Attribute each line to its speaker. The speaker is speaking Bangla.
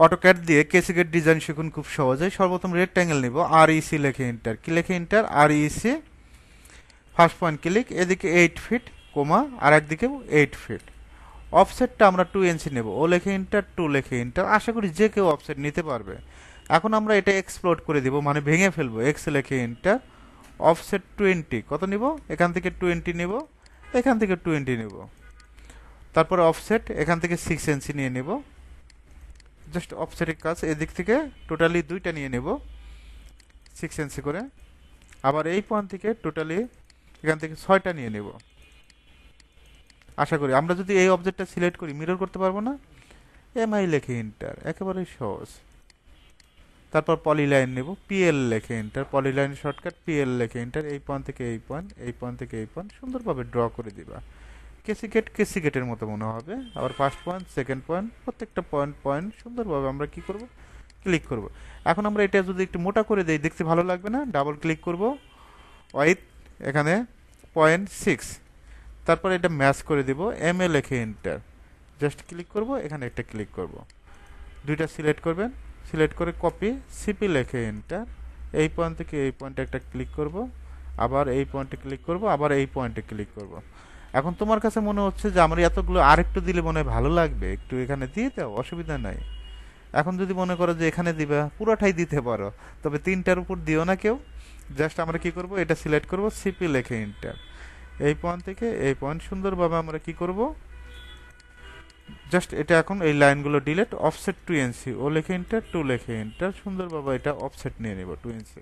Speaker 1: অটোক্যাড দিয়ে কেসিকেট ডিজাইন শিখুন খুব সহজে। সর্বপ্রথম রেক্ট্যাঙ্গেল নিব, আর ইসি লিখে এন্টার, কি লিখে এন্টার, আর ইসি, ফার্স্ট পয়েন্ট ক্লিক, এদিকে 8 ফিট কোমা আর একদিকে 8 ফিট। অফসেটটা আমরা 2 ইঞ্চি নেব, ও লিখে এন্টার, 2 লিখে এন্টার। আশা করি যে কেউ অফসেট নিতে পারবে। এখন আমরা এটা এক্সপ্লোড করে দিব, মানে ভেঙে ফেলবো। এক্স লিখে এন্টার, অফসেট 20, কত নিব, এখান থেকে 20 নিব, এখান থেকে 20 নিব। তারপরে অফসেট এখান থেকে 6 ইঞ্চি নিয়ে নেব, জাস্ট অফসেটের কাজ। এদিক থেকে টোটালি দুইটা নিয়ে নেব 6 ইঞ্চি করে। আবার এই পয়েন্ট থেকে টোটালি এখান থেকে 6টা নিয়ে নেব। আশা করি আমরা যদি এই অবজেক্টটা সিলেক্ট করি মিরর করতে পারবো না। এমআই লেখে এন্টার, একেবারে সহজ। তারপর পলিলাইন নেব, পিএল লেখে এন্টার, পলিলাইন শর্টকাট পিএল লেখে এন্টার। এই পয়েন্ট থেকে এই পয়েন্ট, এই পয়েন্ট থেকে এই পয়েন্ট সুন্দরভাবে ড্র করে দিবা। কেসিকেটের মতো মনে হবে। আবার ফার্স্ট পয়েন্ট, সেকেন্ড পয়েন্ট, প্রত্যেকটা পয়েন্ট সুন্দরভাবে আমরা কি করব, ক্লিক করব। এখন আমরা এটা যদি একটু মোটা করে দেই দেখতে ভালো লাগবে না? ডাবল ক্লিক করব, ওয়াইথ এখানে 0.6, তারপর এটা ম্যাচ করে দিব, এম এ লিখে এন্টার, জাস্ট ক্লিক করব, এখানে একটা ক্লিক করব, দুইটা সিলেক্ট করবেন, সিলেক্ট করে কপি, সিপি লিখে এন্টার, এই পয়েন্ট থেকে এই পয়েন্টে একটা ক্লিক করব, আবার এই পয়েন্টে ক্লিক করব, আবার এই পয়েন্টে ক্লিক করব। এখন তোমার কাছে মনে হচ্ছে যে আমার এতগুলো আরেকটু দিলে মনে হয় ভালো লাগবে, একটু এখানে দিয়ে দাও, অসুবিধা নাই। এখন যদি মনে করো যে এখানে দিবা, পুরোটাই দিতে পারো, তবে 3টার উপর দিও না কেউ। জাস্ট আমরা কি করব, এটা সিলেক্ট করব, সিপি লিখে এন্টার, এই পয়েন্ট থেকে এই পয়েন্ট সুন্দরভাবে আমরা কি করব, জাস্ট এটা এখন এই লাইনগুলো ডিলিট, অফসেট 2 ইঞ্চি, ও লিখে এন্টার, 2 লিখে এন্টার, সুন্দরভাবে এটা অফসেট নিয়ে নেব 2 ইঞ্চি।